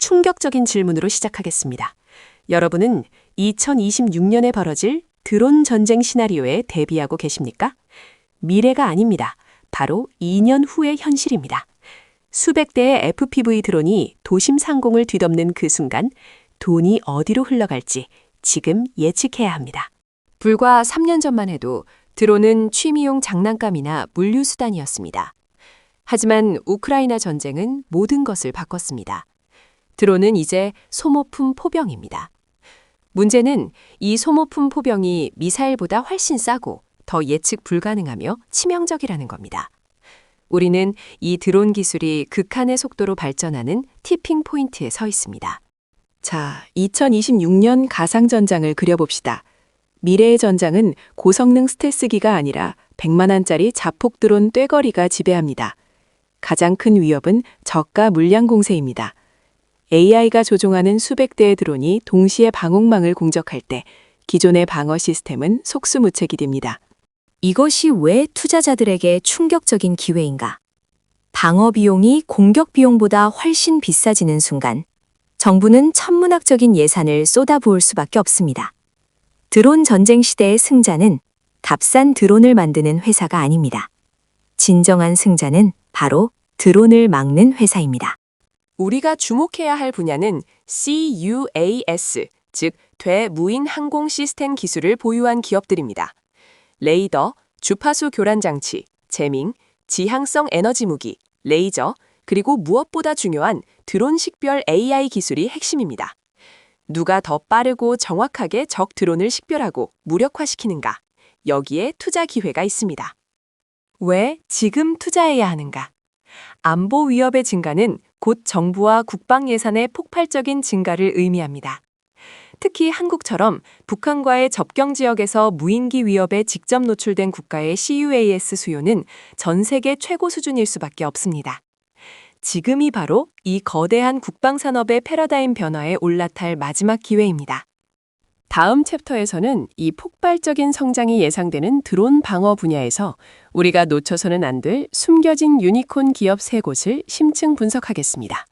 충격적인 질문으로 시작하겠습니다. 여러분은 2026년에 벌어질 드론 전쟁 시나리오에 대비하고 계십니까? 미래가 아닙니다. 바로 2년 후의 현실입니다. 수백 대의 FPV 드론이 도심 상공을 뒤덮는 그 순간 돈이 어디로 흘러갈지 지금 예측해야 합니다. 불과 3년 전만 해도 드론은 취미용 장난감이나 물류수단이었습니다. 하지만 우크라이나 전쟁은 모든 것을 바꿨습니다. 드론은 이제 소모품 포병입니다. 문제는 이 소모품 포병이 미사일보다 훨씬 싸고 더 예측 불가능하며 치명적이라는 겁니다. 우리는 이 드론 기술이 극한의 속도로 발전하는 티핑 포인트에 서 있습니다. 자, 2026년 가상전장을 그려봅시다. 미래의 전장은 고성능 스텔스기가 아니라 100만 원짜리 자폭 드론 떼거리가 지배합니다. 가장 큰 위협은 저가 물량 공세입니다. AI가 조종하는 수백 대의 드론이 동시에 방공망을 공격할 때 기존의 방어 시스템은 속수무책이 됩니다. 이것이 왜 투자자들에게 충격적인 기회인가? 방어 비용이 공격 비용보다 훨씬 비싸지는 순간 정부는 천문학적인 예산을 쏟아부을 수밖에 없습니다. 드론 전쟁 시대의 승자는 값싼 드론을 만드는 회사가 아닙니다. 진정한 승자는 바로 드론을 막는 회사입니다. 우리가 주목해야 할 분야는 CUAS, 즉 되무인 항공 시스템 기술을 보유한 기업들입니다. 레이더, 주파수 교란 장치, 제밍, 지향성 에너지 무기, 레이저, 그리고 무엇보다 중요한 드론 식별 AI 기술이 핵심입니다. 누가 더 빠르고 정확하게 적 드론을 식별하고 무력화시키는가? 여기에 투자 기회가 있습니다. 왜 지금 투자해야 하는가? 안보 위협의 증가는 곧 정부와 국방 예산의 폭발적인 증가를 의미합니다. 특히 한국처럼 북한과의 접경 지역에서 무인기 위협에 직접 노출된 국가의 CUAS 수요는 전 세계 최고 수준일 수밖에 없습니다. 지금이 바로 이 거대한 국방산업의 패러다임 변화에 올라탈 마지막 기회입니다. 다음 챕터에서는 이 폭발적인 성장이 예상되는 드론 방어 분야에서 우리가 놓쳐서는 안 될 숨겨진 유니콘 기업 3곳을 심층 분석하겠습니다.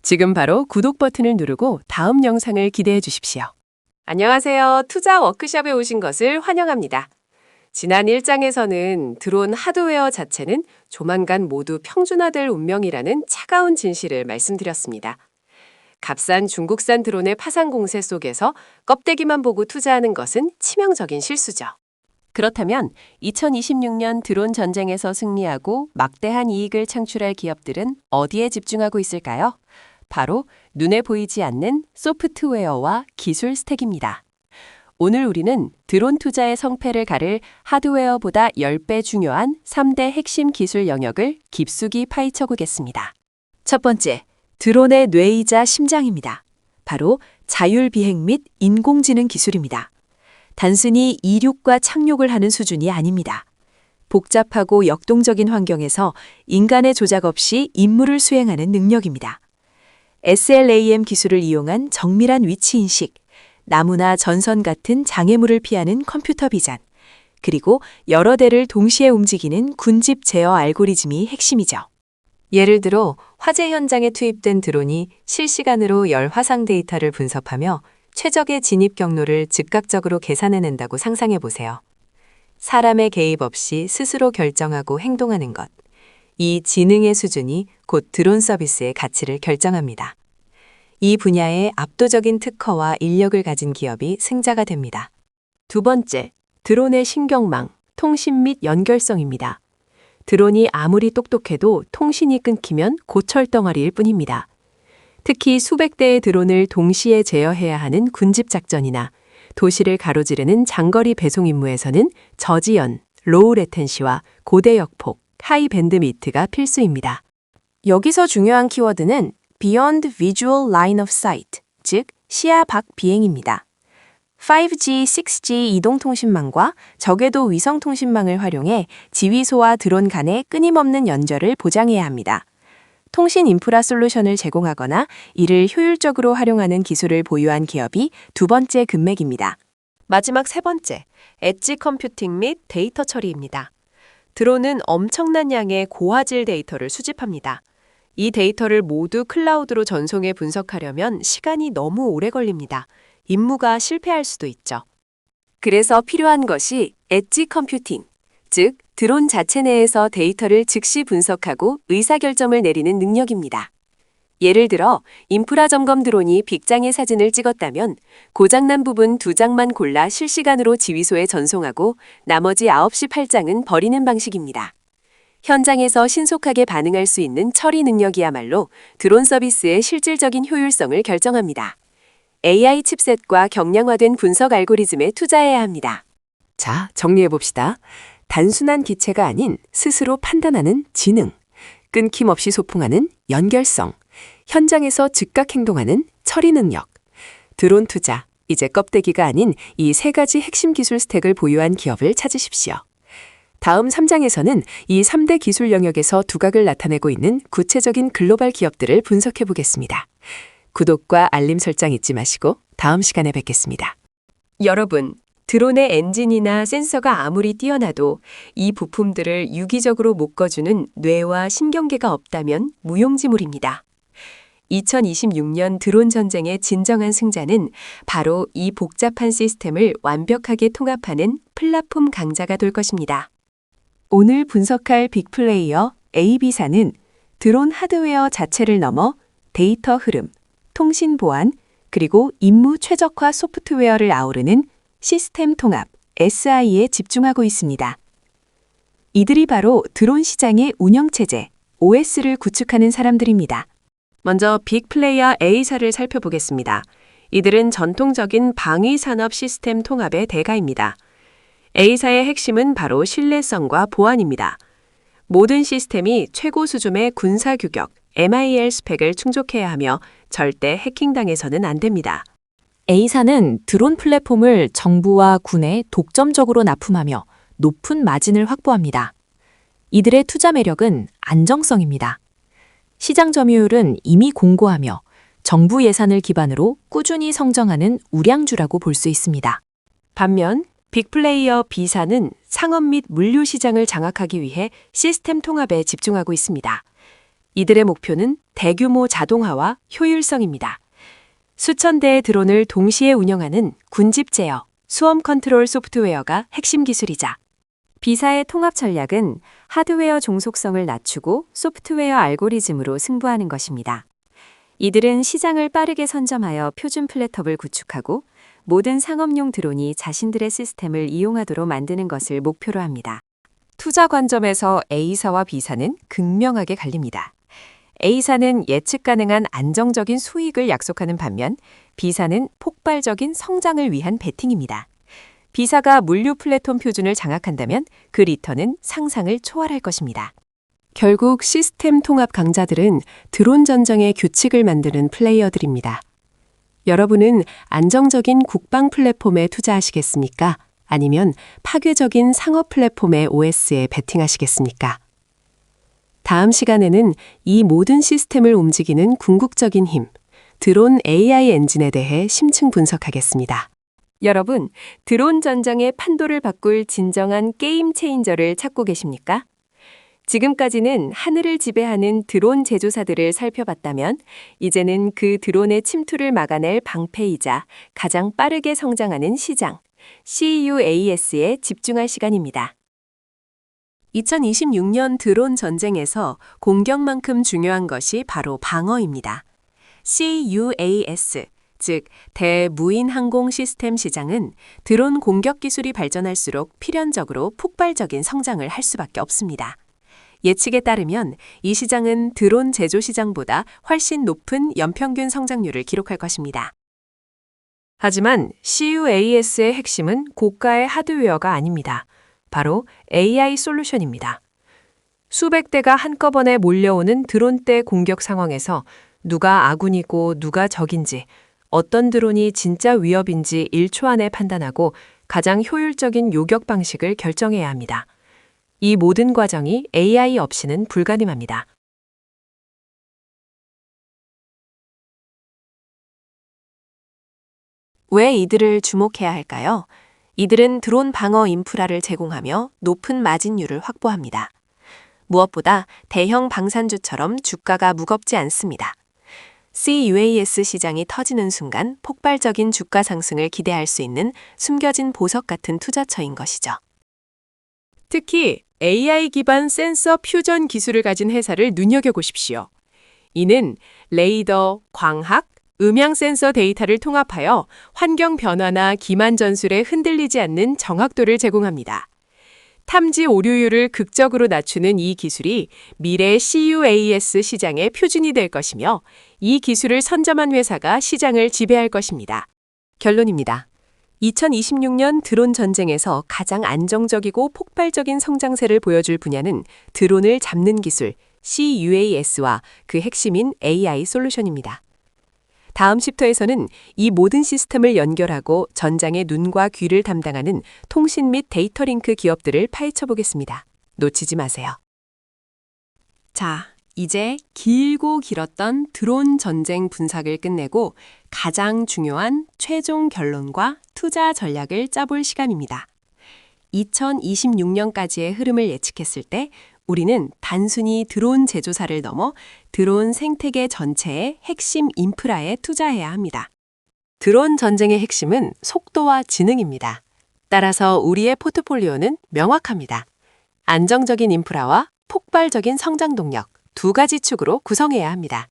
지금 바로 구독 버튼을 누르고 다음 영상을 기대해 주십시오. 안녕하세요. 투자 워크숍에 오신 것을 환영합니다. 지난 1장에서는 드론 하드웨어 자체는 조만간 모두 평준화될 운명이라는 차가운 진실을 말씀드렸습니다. 값싼 중국산 드론의 파상 공세 속에서 껍데기만 보고 투자하는 것은 치명적인 실수죠. 그렇다면 2026년 드론 전쟁에서 승리하고 막대한 이익을 창출할 기업들은 어디에 집중하고 있을까요? 바로 눈에 보이지 않는 소프트웨어와 기술 스택입니다. 오늘 우리는 드론 투자의 성패를 가를 하드웨어보다 10배 중요한 3대 핵심 기술 영역을 깊숙이 파헤쳐 보겠습니다. 첫 번째, 드론의 뇌이자 심장입니다. 바로 자율비행 및 인공지능 기술입니다. 단순히 이륙과 착륙을 하는 수준이 아닙니다. 복잡하고 역동적인 환경에서 인간의 조작 없이 임무를 수행하는 능력입니다. SLAM 기술을 이용한 정밀한 위치 인식, 나무나 전선 같은 장애물을 피하는 컴퓨터 비전, 그리고 여러 대를 동시에 움직이는 군집 제어 알고리즘이 핵심이죠. 예를 들어 화재 현장에 투입된 드론이 실시간으로 열 화상 데이터를 분석하며 최적의 진입 경로를 즉각적으로 계산해낸다고 상상해 보세요. 사람의 개입 없이 스스로 결정하고 행동하는 것. 이 지능의 수준이 곧 드론 서비스의 가치를 결정합니다. 이 분야에 압도적인 특허와 인력을 가진 기업이 승자가 됩니다. 두 번째, 드론의 신경망, 통신 및 연결성입니다. 드론이 아무리 똑똑해도 통신이 끊기면 고철덩어리일 뿐입니다. 특히 수백 대의 드론을 동시에 제어해야 하는 군집 작전이나 도시를 가로지르는 장거리 배송 임무에서는 저지연, 로우 레텐시와 고대 역폭, 하이 밴드위드가 필수입니다. 여기서 중요한 키워드는 Beyond Visual Line of Sight, 즉 시야 밖 비행입니다. 5G, 6G 이동통신망과 저궤도 위성통신망을 활용해 지휘소와 드론 간의 끊임없는 연결을 보장해야 합니다. 통신 인프라 솔루션을 제공하거나 이를 효율적으로 활용하는 기술을 보유한 기업이 두 번째 금맥입니다. 마지막 세 번째, 엣지 컴퓨팅 및 데이터 처리입니다. 드론은 엄청난 양의 고화질 데이터를 수집합니다. 이 데이터를 모두 클라우드로 전송해 분석하려면 시간이 너무 오래 걸립니다. 임무가 실패할 수도 있죠. 그래서 필요한 것이 엣지 컴퓨팅, 즉 드론 자체 내에서 데이터를 즉시 분석하고 의사결정을 내리는 능력입니다. 예를 들어 인프라 점검 드론이 빅장의 사진을 찍었다면 고장난 부분 2장만 골라 실시간으로 지휘소에 전송하고 나머지 9시 8장은 버리는 방식입니다. 현장에서 신속하게 반응할 수 있는 처리 능력이야말로 드론 서비스의 실질적인 효율성을 결정합니다. AI 칩셋과 경량화된 분석 알고리즘에 투자해야 합니다. 자, 정리해봅시다. 단순한 기체가 아닌 스스로 판단하는 지능, 끊김없이 소통하는 연결성, 현장에서 즉각 행동하는 처리 능력, 드론 투자, 이제 껍데기가 아닌 이 3가지 핵심 기술 스택을 보유한 기업을 찾으십시오. 다음 3장에서는 이 3대 기술 영역에서 두각을 나타내고 있는 구체적인 글로벌 기업들을 분석해 보겠습니다. 구독과 알림 설정 잊지 마시고 다음 시간에 뵙겠습니다. 여러분, 드론의 엔진이나 센서가 아무리 뛰어나도 이 부품들을 유기적으로 묶어주는 뇌와 신경계가 없다면 무용지물입니다. 2026년 드론 전쟁의 진정한 승자는 바로 이 복잡한 시스템을 완벽하게 통합하는 플랫폼 강자가 될 것입니다. 오늘 분석할 빅플레이어 AB사는 드론 하드웨어 자체를 넘어 데이터 흐름, 통신 보안, 그리고 임무 최적화 소프트웨어를 아우르는 시스템 통합 SI에 집중하고 있습니다. 이들이 바로 드론 시장의 운영체제 OS를 구축하는 사람들입니다. 먼저 빅플레이어 A사를 살펴보겠습니다. 이들은 전통적인 방위산업 시스템 통합의 대가입니다. A사의 핵심은 바로 신뢰성과 보안입니다. 모든 시스템이 최고 수준의 군사 규격, MIL 스펙을 충족해야 하며 절대 해킹당해서는 안 됩니다. A사는 드론 플랫폼을 정부와 군에 독점적으로 납품하며 높은 마진을 확보합니다. 이들의 투자 매력은 안정성입니다. 시장 점유율은 이미 공고하며 정부 예산을 기반으로 꾸준히 성장하는 우량주라고 볼 수 있습니다. 반면 빅플레이어 B사는 상업 및 물류 시장을 장악하기 위해 시스템 통합에 집중하고 있습니다. 이들의 목표는 대규모 자동화와 효율성입니다. 수천 대의 드론을 동시에 운영하는 군집 제어, 수험 컨트롤 소프트웨어가 핵심 기술이자 B사의 통합 전략은 하드웨어 종속성을 낮추고 소프트웨어 알고리즘으로 승부하는 것입니다. 이들은 시장을 빠르게 선점하여 표준 플랫폼을 구축하고 모든 상업용 드론이 자신들의 시스템을 이용하도록 만드는 것을 목표로 합니다. 투자 관점에서 A사와 B사는 극명하게 갈립니다. A사는 예측 가능한 안정적인 수익을 약속하는 반면 B사는 폭발적인 성장을 위한 베팅입니다. B사가 물류 플랫폼 표준을 장악한다면 그 리턴은 상상을 초월할 것입니다. 결국 시스템 통합 강자들은 드론 전쟁의 규칙을 만드는 플레이어들입니다. 여러분은 안정적인 국방 플랫폼에 투자하시겠습니까? 아니면 파괴적인 상업 플랫폼의 OS에 베팅하시겠습니까? 다음 시간에는 이 모든 시스템을 움직이는 궁극적인 힘, 드론 AI 엔진에 대해 심층 분석하겠습니다. 여러분, 드론 전쟁의 판도를 바꿀 진정한 게임 체인저를 찾고 계십니까? 지금까지는 하늘을 지배하는 드론 제조사들을 살펴봤다면 이제는 그 드론의 침투를 막아낼 방패이자 가장 빠르게 성장하는 시장, CUAS에 집중할 시간입니다. 2026년 드론 전쟁에서 공격만큼 중요한 것이 바로 방어입니다. CUAS, 즉 대무인 항공 시스템 시장은 드론 공격 기술이 발전할수록 필연적으로 폭발적인 성장을 할 수밖에 없습니다. 예측에 따르면 이 시장은 드론 제조 시장보다 훨씬 높은 연평균 성장률을 기록할 것입니다. 하지만 CUAS의 핵심은 고가의 하드웨어가 아닙니다. 바로 AI 솔루션입니다. 수백 대가 한꺼번에 몰려오는 드론대 공격 상황에서 누가 아군이고 누가 적인지, 어떤 드론이 진짜 위협인지 1초 안에 판단하고 가장 효율적인 요격 방식을 결정해야 합니다. 이 모든 과정이 AI 없이는 불가능합니다. 왜 이들을 주목해야 할까요? 이들은 드론 방어 인프라를 제공하며 높은 마진율을 확보합니다. 무엇보다 대형 방산주처럼 주가가 무겁지 않습니다. CUAS 시장이 터지는 순간 폭발적인 주가 상승을 기대할 수 있는 숨겨진 보석 같은 투자처인 것이죠. 특히 AI 기반 센서 퓨전 기술을 가진 회사를 눈여겨보십시오. 이는 레이더, 광학, 음향 센서 데이터를 통합하여 환경 변화나 기만 전술에 흔들리지 않는 정확도를 제공합니다. 탐지 오류율을 극적으로 낮추는 이 기술이 미래 CUAS 시장의 표준이 될 것이며 이 기술을 선점한 회사가 시장을 지배할 것입니다. 결론입니다. 2026년 드론 전쟁에서 가장 안정적이고 폭발적인 성장세를 보여줄 분야는 드론을 잡는 기술 CUAS와 그 핵심인 AI 솔루션입니다. 다음 챕터에서는 이 모든 시스템을 연결하고 전장의 눈과 귀를 담당하는 통신 및 데이터 링크 기업들을 파헤쳐 보겠습니다. 놓치지 마세요. 자, 이제 길고 길었던 드론 전쟁 분석을 끝내고 가장 중요한 최종 결론과 투자 전략을 짜볼 시간입니다. 2026년까지의 흐름을 예측했을 때 우리는 단순히 드론 제조사를 넘어 드론 생태계 전체의 핵심 인프라에 투자해야 합니다. 드론 전쟁의 핵심은 속도와 지능입니다. 따라서 우리의 포트폴리오는 명확합니다. 안정적인 인프라와 폭발적인 성장 동력 두 가지 축으로 구성해야 합니다.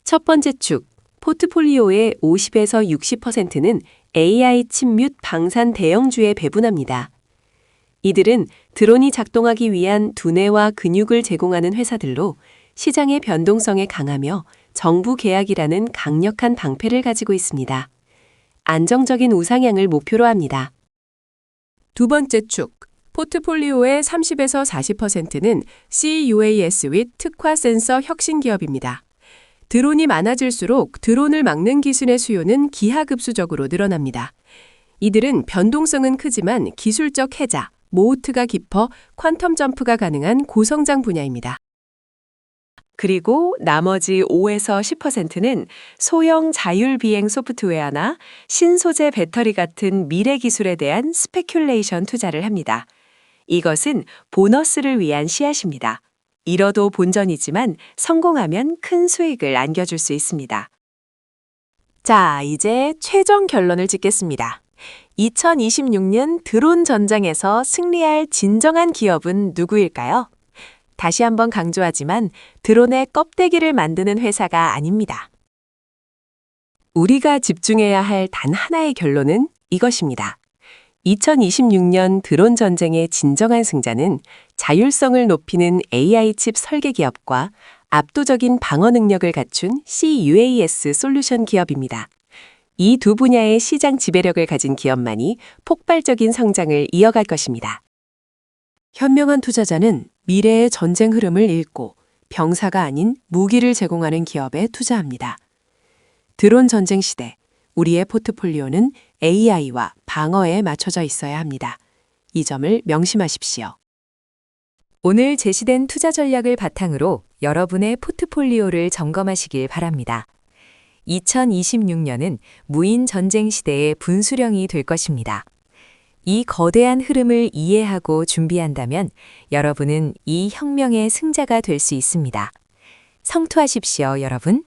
첫 번째 축, 포트폴리오의 50에서 60%는 AI 칩 및 방산 대형주에 배분합니다. 이들은 드론이 작동하기 위한 두뇌와 근육을 제공하는 회사들로 시장의 변동성에 강하며 정부 계약이라는 강력한 방패를 가지고 있습니다. 안정적인 우상향을 목표로 합니다. 두 번째 축, 포트폴리오의 30에서 40%는 CUAS 및 특화 센서 혁신 기업입니다. 드론이 많아질수록 드론을 막는 기술의 수요는 기하급수적으로 늘어납니다. 이들은 변동성은 크지만 기술적 해자, 모호트가 깊어 퀀텀 점프가 가능한 고성장 분야입니다. 그리고 나머지 5에서 10%는 소형 자율비행 소프트웨어나 신소재 배터리 같은 미래 기술에 대한 스페큘레이션 투자를 합니다. 이것은 보너스를 위한 씨앗입니다. 잃어도 본전이지만 성공하면 큰 수익을 안겨줄 수 있습니다. 자, 이제 최종 결론을 짓겠습니다. 2026년 드론 전장에서 승리할 진정한 기업은 누구일까요? 다시 한번 강조하지만 드론의 껍데기를 만드는 회사가 아닙니다. 우리가 집중해야 할 단 하나의 결론은 이것입니다. 2026년 드론 전쟁의 진정한 승자는 자율성을 높이는 AI 칩 설계 기업과 압도적인 방어 능력을 갖춘 CUAS 솔루션 기업입니다. 이 두 분야의 시장 지배력을 가진 기업만이 폭발적인 성장을 이어갈 것입니다. 현명한 투자자는 미래의 전쟁 흐름을 읽고 병사가 아닌 무기를 제공하는 기업에 투자합니다. 드론 전쟁 시대, 우리의 포트폴리오는 AI와 방어에 맞춰져 있어야 합니다. 이 점을 명심하십시오. 오늘 제시된 투자 전략을 바탕으로 여러분의 포트폴리오를 점검하시길 바랍니다. 2026년은 무인 전쟁 시대의 분수령이 될 것입니다. 이 거대한 흐름을 이해하고 준비한다면 여러분은 이 혁명의 승자가 될 수 있습니다. 성투하십시오, 여러분.